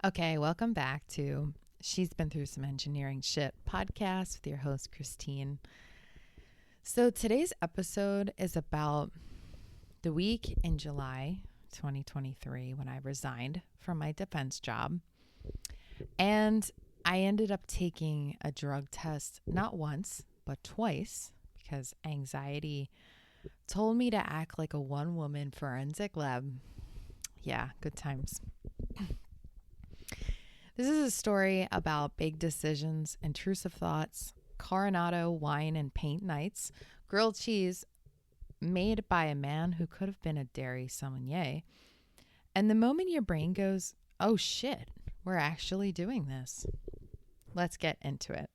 Okay, welcome back to She's Been Through Some Engineering Shit podcast with your host, Christine. So today's episode is about the week in July 2023 when I resigned from my defense job. And I ended up taking a drug test not once, but twice because anxiety told me to act like a one-woman forensic lab. Yeah, good times. This is a story about big decisions, intrusive thoughts, Coronado wine and paint nights, grilled cheese made by a man who could have been a dairy sommelier, and the moment your brain goes, oh shit, we're actually doing this. Let's get into it.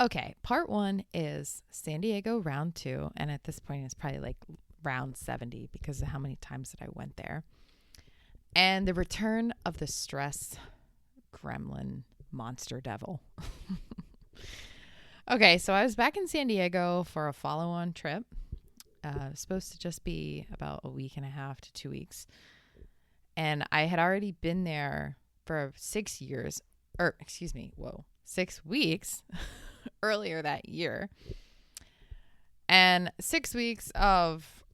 Okay, part one is San Diego round 2, and at this point it's probably like round 70 because of how many times that I went there. And the return of the stress gremlin monster devil. Okay, so I was back in San Diego for a follow-on trip. Supposed to just be about a week and a half to 2 weeks. And I had already been there for 6 weeks earlier that year. And 6 weeks of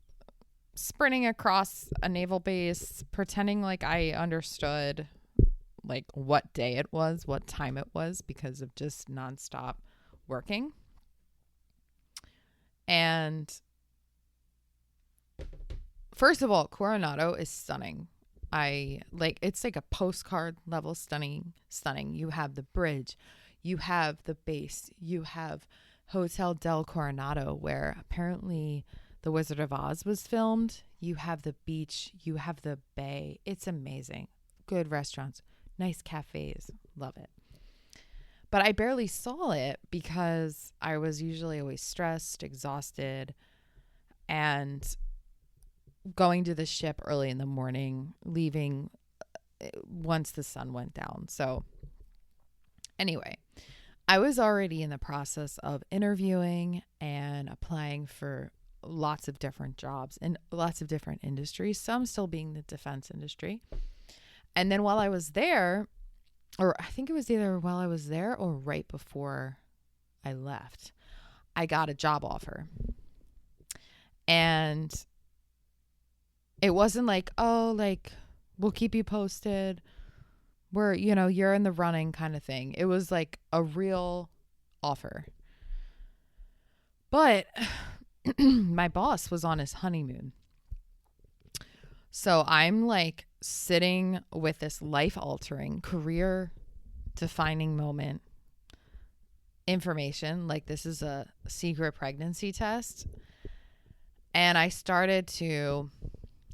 sprinting across a naval base, pretending like I understood like what day it was, what time it was, because of just nonstop working. And first of all, Coronado is stunning. It's like a postcard level stunning. You have the bridge, you have the base, you have Hotel del Coronado, where apparently The Wizard of Oz was filmed. You have the beach, you have the bay. It's amazing. Good restaurants, nice cafes. Love it. But I barely saw it because I was usually always stressed, exhausted, and going to the ship early in the morning, leaving once the sun went down. So anyway, I was already in the process of interviewing and applying for lots of different jobs in lots of different industries, some still being the defense industry. And then while I was there, or I think it was either while I was there or right before I left, I got a job offer. And it wasn't like, oh, like, we'll keep you posted. You're in the running kind of thing. It was like a real offer. But my boss was on his honeymoon. So I'm like sitting with this life-altering, career-defining moment information. Like, this is a secret pregnancy test. And I started to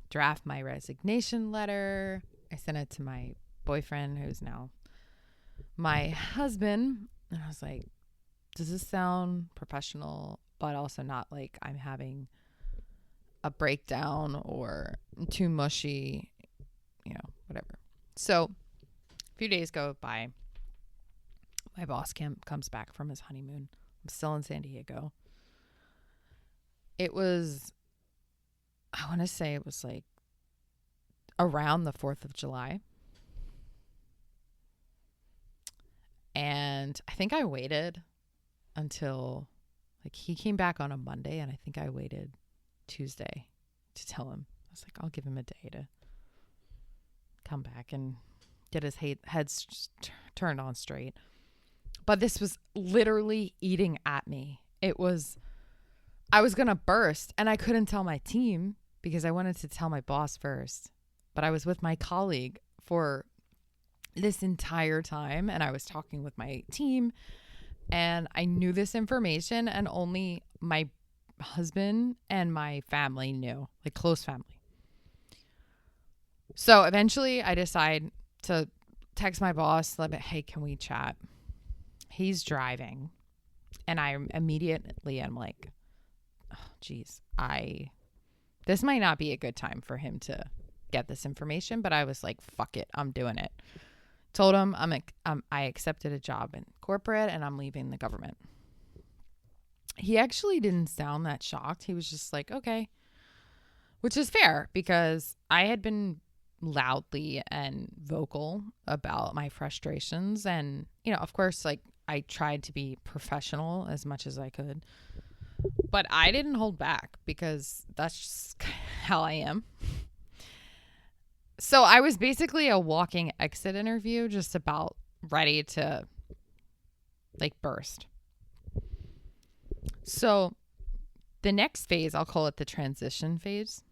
draft my resignation letter. I sent it to my boyfriend, who's now my husband. And I was like, does this sound professional, but also not like I'm having a breakdown or too mushy, whatever. So a few days go by. My boss comes back from his honeymoon. I'm still in San Diego. It was, I want to say it was like around the 4th of July. And I think I waited until, like, he came back on a Monday, and I think I waited Tuesday to tell him. I was like, I'll give him a day to come back and get his head turned on straight. But this was literally eating at me. I was going to burst, and I couldn't tell my team because I wanted to tell my boss first. But I was with my colleague for this entire time, and I was talking with my team, and I knew this information, and only my husband and my family knew, like close family. So eventually I decide to text my boss, like, hey, can we chat? He's driving, and I immediately am like, oh, geez, this might not be a good time for him to get this information, but I was like, fuck it, I'm doing it. Told him I accepted a job in corporate and I'm leaving the government. He actually didn't sound that shocked. He was just like, okay, which is fair because I had been loudly and vocal about my frustrations. And, of course, like I tried to be professional as much as I could, but I didn't hold back because that's just how I am. So I was basically a walking exit interview, just about ready to like burst. So the next phase, I'll call it the transition phase.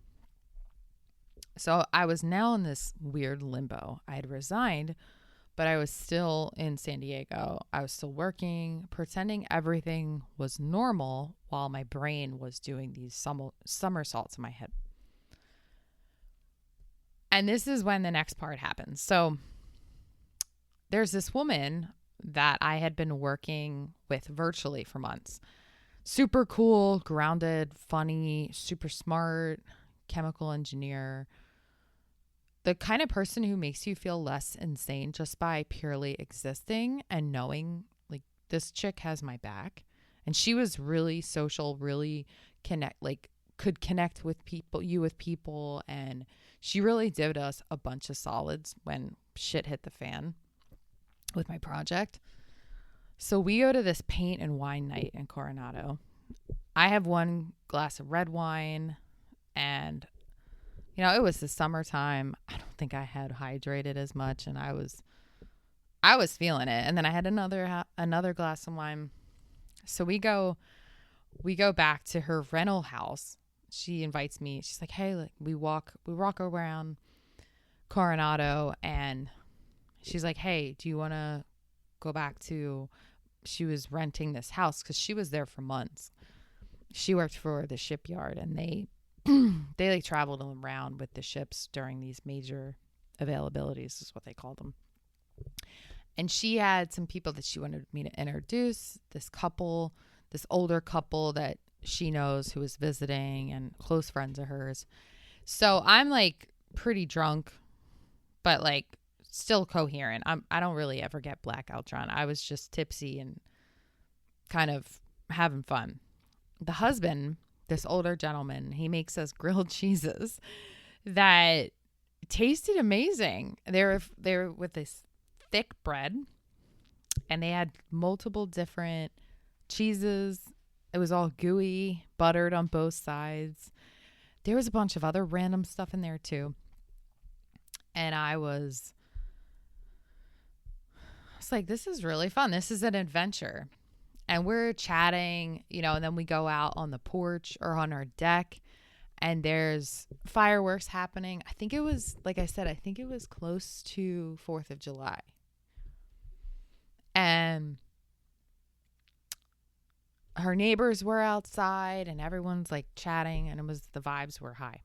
So I was now in this weird limbo. I had resigned, but I was still in San Diego. I was still working, pretending everything was normal while my brain was doing these somersaults in my head. And this is when the next part happens. So there's this woman that I had been working with virtually for months. Super cool, grounded, funny, super smart, chemical engineer. The kind of person who makes you feel less insane just by purely existing and knowing like this chick has my back. And she was really social, really could connect with people, and she really did us a bunch of solids when shit hit the fan with my project. So we go to this paint and wine night in Coronado. I have one glass of red wine, and it was the summertime. I don't think I had hydrated as much, and I was feeling it. And then I had another glass of wine. So we go back to her rental house. She invites me. She's like, "Hey, we walk around Coronado," and she's like, "Hey, do you want to go back to?" She was renting this house because she was there for months. She worked for the shipyard, and they like traveled around with the ships during these major availabilities, is what they called them. And she had some people that she wanted me to introduce, this older couple that she knows who was visiting and close friends of hers. So I'm like pretty drunk, but like still coherent. I don't really ever get blackout drunk. I was just tipsy and kind of having fun. The husband, this older gentleman, he makes us grilled cheeses that tasted amazing. They were with this thick bread, and they had multiple different cheeses. It was all gooey, buttered on both sides. There was a bunch of other random stuff in there too. And I was like, this is really fun. This is an adventure. And we're chatting, and then we go out on the porch or on our deck, and there's fireworks happening. I think it was, like I said, close to 4th of July. And her neighbors were outside, and everyone's like chatting, and the vibes were high.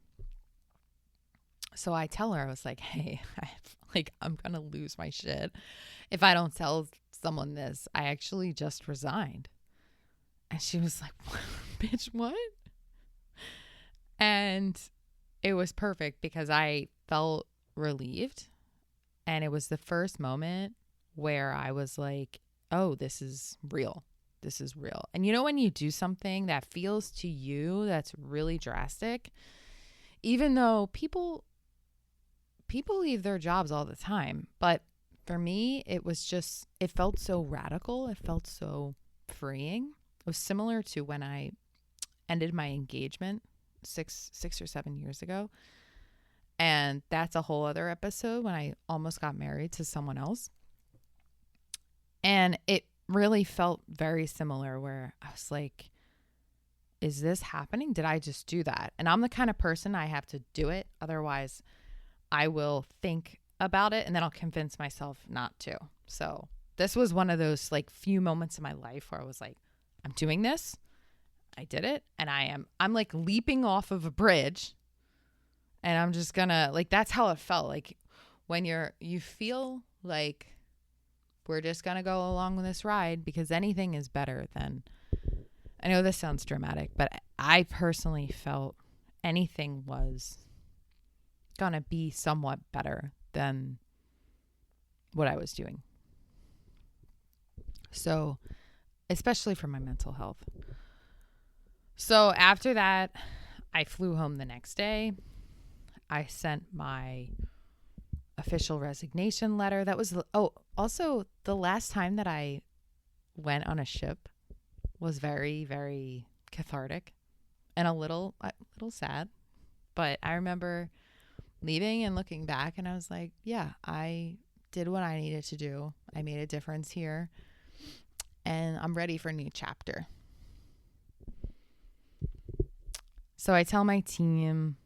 So I tell her, I was like, "Hey, I'm going to lose my shit if I don't tell someone this. I actually just resigned." And she was like, "Bitch, what?" And it was perfect because I felt relieved. And it was the first moment where I was like, oh, this is real. This is real. And when you do something that feels to you that's really drastic, even though people leave their jobs all the time, but for me, it felt so radical. It felt so freeing. It was similar to when I ended my engagement six or 7 years ago. And that's a whole other episode, when I almost got married to someone else. And it really felt very similar, where I was like, is this happening? Did I just do that? And I'm the kind of person, I have to do it. Otherwise, I will think about it and then I'll convince myself not to. So this was one of those like few moments in my life where I was like, I'm doing this. I did it. And I'm like leaping off of a bridge, and I'm just gonna, like, that's how it felt. Like when you feel like we're just gonna go along with this ride because anything is better than, I know this sounds dramatic, but I personally felt anything was gonna be somewhat better than what I was doing. So, especially for my mental health. So after that, I flew home the next day. I sent my official resignation letter. That was, also the last time that I went on a ship was very, very cathartic and a little sad. But I remember leaving and looking back, and I was like, yeah, I did what I needed to do. I made a difference here, and I'm ready for a new chapter. So I tell my team,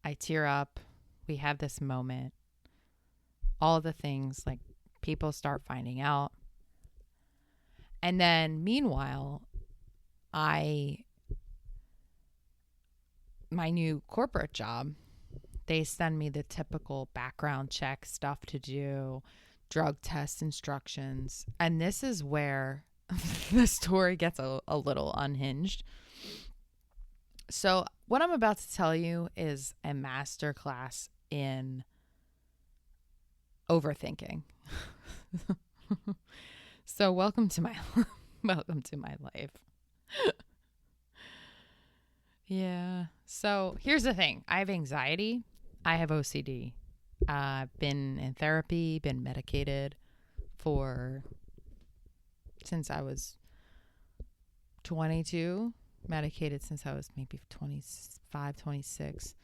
I tear up. We have this moment. All the things, like, people start finding out. And then meanwhile, my new corporate job, they send me the typical background check stuff to do, drug test instructions. And this is where the story gets a little unhinged. So what I'm about to tell you is a masterclass in overthinking. So welcome to my life. Yeah. So here's the thing. I have anxiety. I have OCD. I've been in therapy, been medicated since I was 22, medicated since I was maybe 25, 26.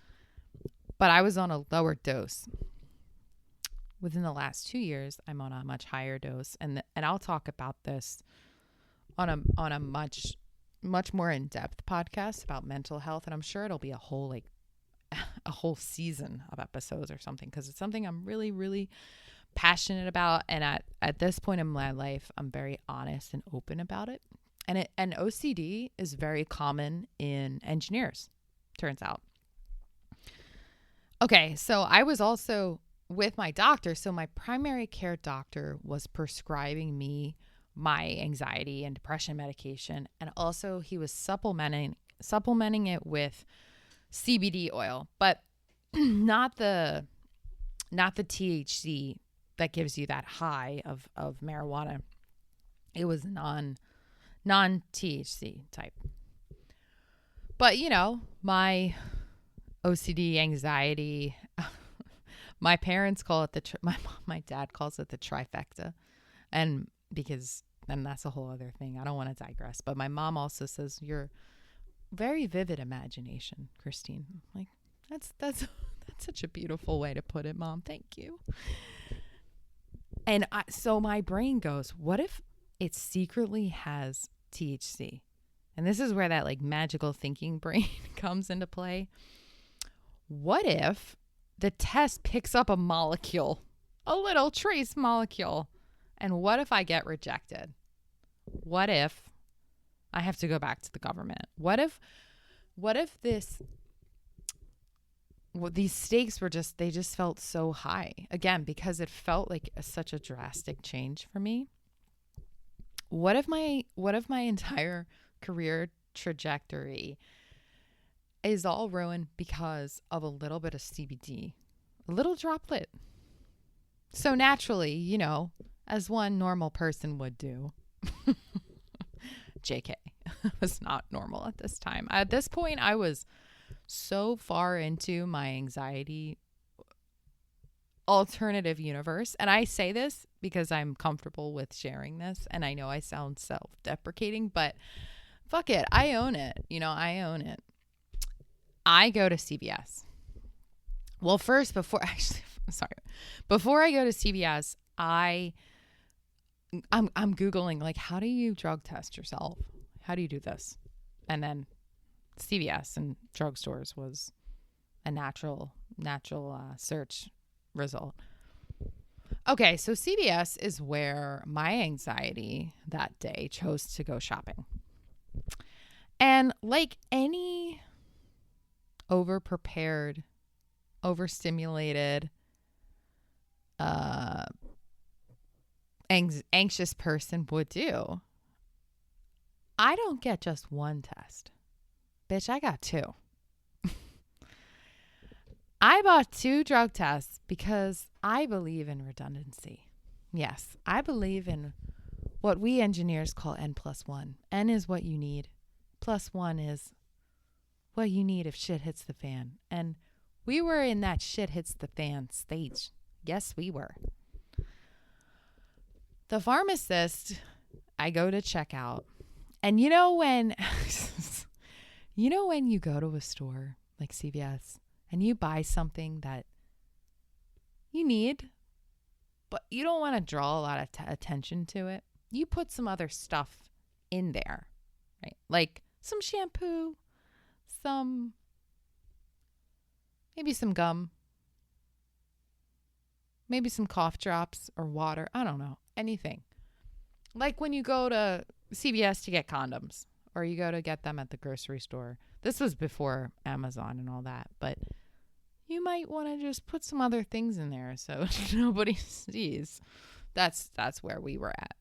But I was on a lower dose. Within the last 2 years, I'm on a much higher dose. And I'll talk about this on a much more in-depth podcast about mental health. And I'm sure it'll be a whole season of episodes or something, because it's something I'm really, really passionate about. And at this point in my life, I'm very honest and open about it. And OCD is very common in engineers, turns out. Okay, so I was also with my doctor. So my primary care doctor was prescribing me my anxiety and depression medication. And also he was supplementing it with CBD oil, but not the THC that gives you that high of marijuana. It was non-THC type. But my OCD, anxiety, my parents call it my dad calls it the trifecta. And that's a whole other thing. I don't want to digress. But my mom also says, you're very vivid imagination, Christine. Like, that's such a beautiful way to put it, Mom. Thank you. And so my brain goes, what if it secretly has THC? And this is where that like magical thinking brain comes into play. What if the test picks up a molecule, a little trace molecule? And what if I get rejected? What if I have to go back to the government? What if these stakes were they just felt so high, again, because it felt like such a drastic change for me. What if my entire career trajectory is all ruined because of a little bit of CBD, a little droplet? So naturally, as one normal person would do. JK. I was not normal at this time. At this point, I was so far into my anxiety alternative universe. And I say this because I'm comfortable with sharing this. And I know I sound self-deprecating, but fuck it. I own it. I own it. I go to CVS. Well, first, before I go to CVS, I'm Googling, like, how do you drug test yourself? How do you do this? And then CVS and drugstores was a natural search result. Okay, so CVS is where my anxiety that day chose to go shopping. And like any overprepared, overstimulated, anxious person would do, I don't get just one test. Bitch, I got 2. I bought 2 drug tests because I believe in redundancy. Yes, I believe in what we engineers call N+1. N is what you need. +1 is what you need if shit hits the fan. And we were in that shit hits the fan stage Yes, we were. The pharmacist, I go to check out. And you know when you go to a store like CVS and you buy something that you need, but you don't want to draw a lot of attention to it. You put some other stuff in there, right? Like some shampoo, maybe some gum, maybe some cough drops or water. I don't know, anything. Like when you go to CVS to get condoms or you go to get them at the grocery store. This was before Amazon and all that, but you might want to just put some other things in there so nobody sees. That's where we were at.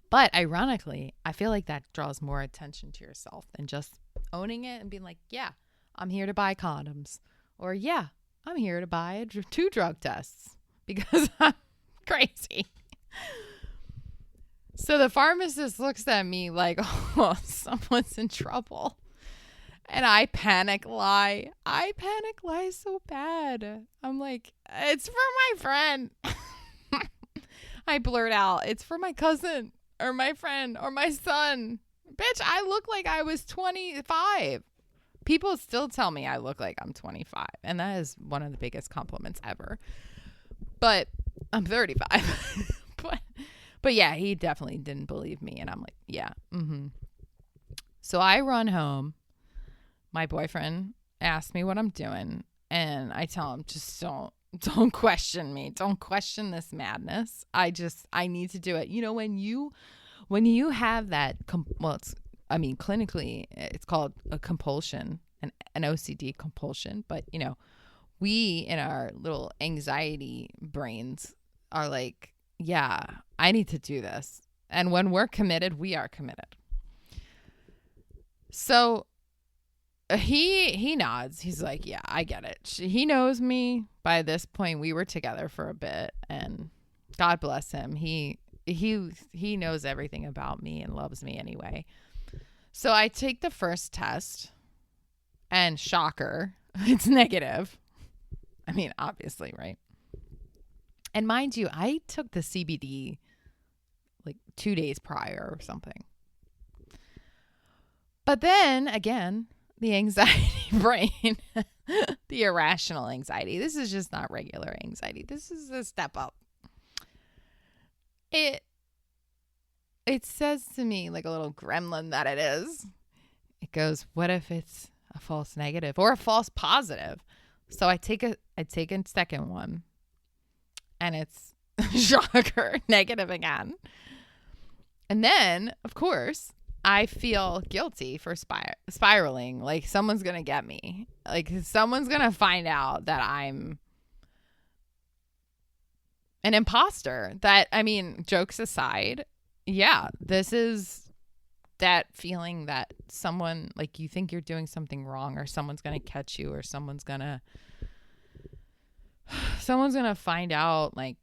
But ironically, I feel like that draws more attention to yourself than just owning it and being like, yeah, I'm here to buy condoms. Or yeah, I'm here to buy 2 drug tests because I'm crazy. So the pharmacist looks at me like, oh, someone's in trouble. And I panic lie. So bad. I'm like, it's for my friend. I blurt out, it's for my cousin or my friend or my son. Bitch, I look like I was 25. People still tell me I look like I'm 25. And that is one of the biggest compliments ever. But I'm 35. But yeah, he definitely didn't believe me. And I'm like, yeah. So I run home. My boyfriend asks me what I'm doing. And I tell him, just don't question me. Don't question this madness. I need to do it. You know, when you have that, clinically, it's called a compulsion, an OCD compulsion. But, you know, we in our little anxiety brains are like, yeah, I need to do this. And when we're committed, we are committed. So he nods. He's like, yeah, I get it. He knows me. By this point, we were together for a bit, and God bless him. He knows everything about me and loves me anyway. So I take the first test, and shocker, it's negative. I mean, obviously, right? And mind you, I took the CBD like 2 days prior or something. But then again, the anxiety brain, the irrational anxiety. This is just not regular anxiety. This is a step up. It says to me, like a little gremlin that it is, it goes, what if it's a false negative or a false positive? So I take a second one, and it's shocker, negative again. And then, of course, I feel guilty for spiraling. Like someone's going to get me. Like someone's going to find out that I'm an imposter. Jokes aside, yeah, this is that feeling that someone, like, you think you're doing something wrong, or someone's going to catch you, or someone's going to find out, like,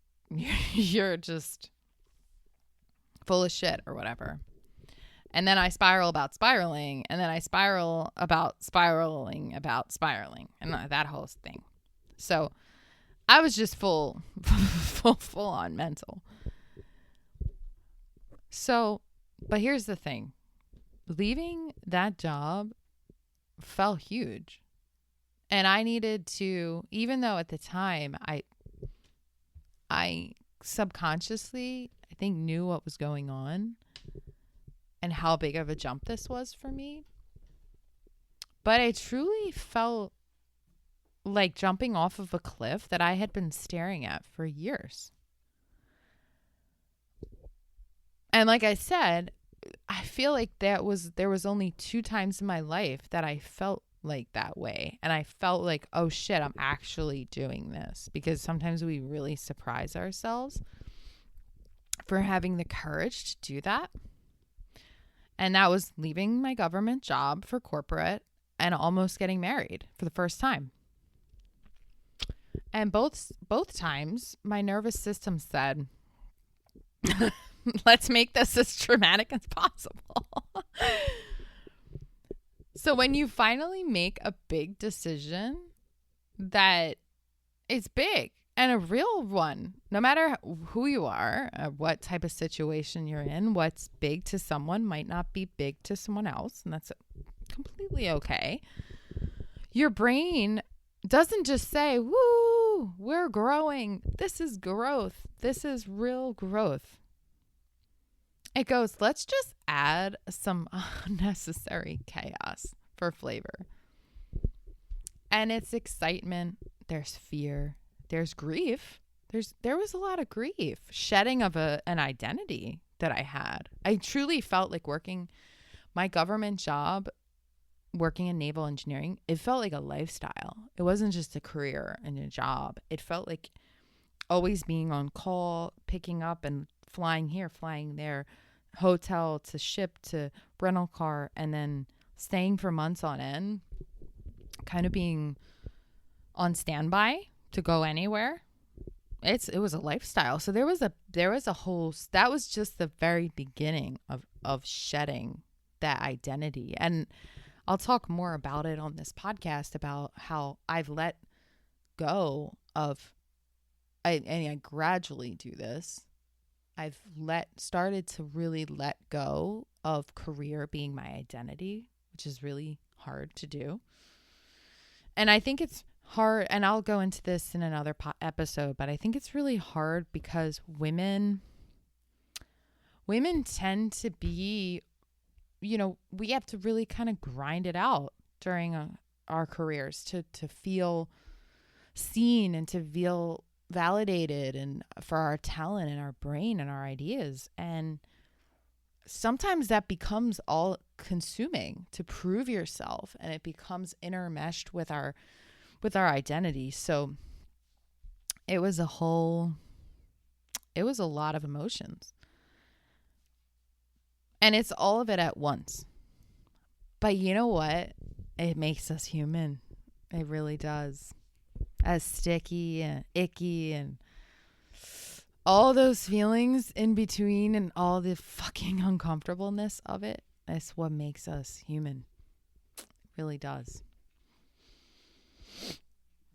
you're just full of shit or whatever. And then I spiral about spiraling, and then I spiral about spiraling about spiraling, and that whole thing. So I was just full on mental. So, but here's the thing. Leaving that job felt huge. And I needed to, even though at the time I subconsciously, I think, knew what was going on and how big of a jump this was for me. But I truly felt like jumping off of a cliff that I had been staring at for years. And like I said, I feel like there was only 2 times in my life that I felt like that way. And I felt like, oh shit, I'm actually doing this. Because sometimes we really surprise ourselves for having the courage to do that. And that was leaving my government job for corporate and almost getting married for the first time. And both times my nervous system said, let's make this as traumatic as possible. So when you finally make a big decision that is big, and a real one, no matter who you are, what type of situation you're in. What's big to someone might not be big to someone else, and that's completely okay. Your brain doesn't just say, woo, we're growing. This is growth. This is real growth. It goes, let's just add some unnecessary chaos for flavor. And it's excitement. There's fear. There's grief. There was a lot of grief. Shedding of an identity that I had. I truly felt like working my government job, working in naval engineering, it felt like a lifestyle. It wasn't just a career and a job. It felt like always being on call, picking up and flying here, flying there, hotel to ship to rental car, and then staying for months on end, kind of being on standby to go anywhere. It was a lifestyle. So there was a whole, that was just the very beginning of shedding that identity. And I'll talk more about it on this podcast, about how I've let go of, and I gradually do this. I've started to really let go of career being my identity, which is really hard to do. And I think it's hard, and I'll go into this in another episode, but I think it's really hard because women tend to be, we have to really kind of grind it out during our careers to feel seen and to feel validated, and for our talent and our brain and our ideas. And sometimes that becomes all consuming to prove yourself, and it becomes intermeshed with our identity. So it was a lot of emotions, and it's all of it at once. But you know what? It makes us human. It really does. As sticky and icky and all those feelings in between and all the fucking uncomfortableness of it, is what makes us human. It really does.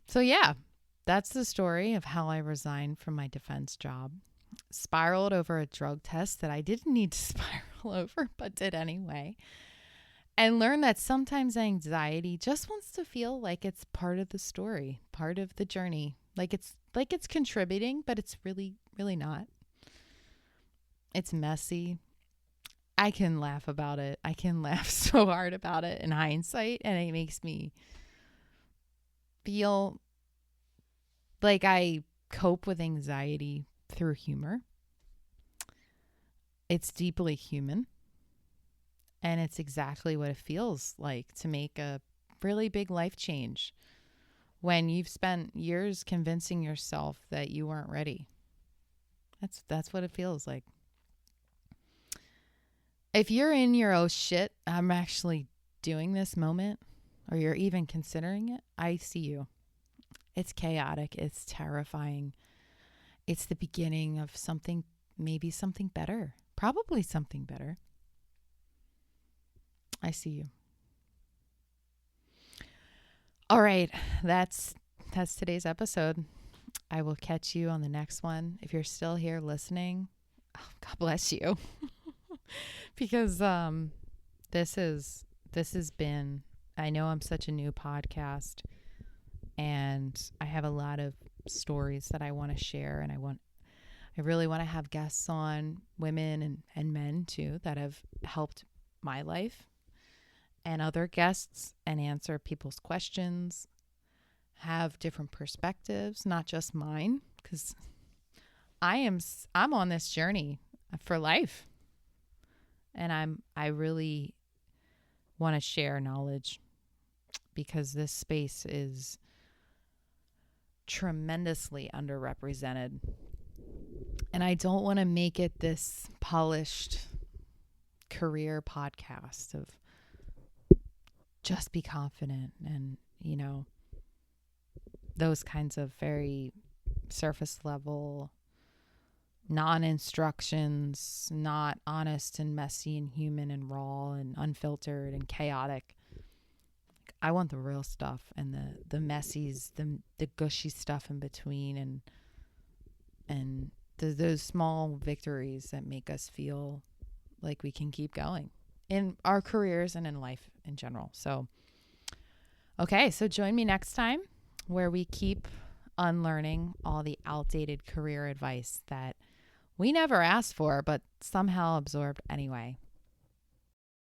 So yeah, that's the story of how I resigned from my defense job. Spiraled over a drug test that I didn't need to spiral over, but did anyway. And learned that sometimes anxiety just wants to feel like it's part of the story, part of the journey. Like it's contributing, but it's really, really not. It's messy. I can laugh about it. I can laugh so hard about it in hindsight, and it makes me feel like I cope with anxiety through humor. It's deeply human. And it's exactly what it feels like to make a really big life change when you've spent years convincing yourself that you weren't ready. That's what it feels like. If you're in your oh shit, I'm actually doing this moment, or you're even considering it, I see you. It's chaotic. It's terrifying. It's the beginning of something, maybe something better, probably something better. I see you. All right. That's today's episode. I will catch you on the next one. If you're still here listening, God bless you. Because this has been, I know I'm such a new podcast, and I have a lot of stories that I want to share, and I really want to have guests on, women and men too, that have helped my life, and other guests, and answer people's questions, have different perspectives, not just mine, because I'm on this journey for life, and I really want to share knowledge, because this space is tremendously underrepresented, and I don't want to make it this polished career podcast of just be confident and, those kinds of very surface level non-instructions, not honest and messy and human and raw and unfiltered and chaotic. I want the real stuff and the messies, the gushy stuff in between, and those small victories that make us feel like we can keep going in our careers and in life in general. So, okay, so join me next time where we keep unlearning all the outdated career advice that we never asked for, but somehow absorbed anyway.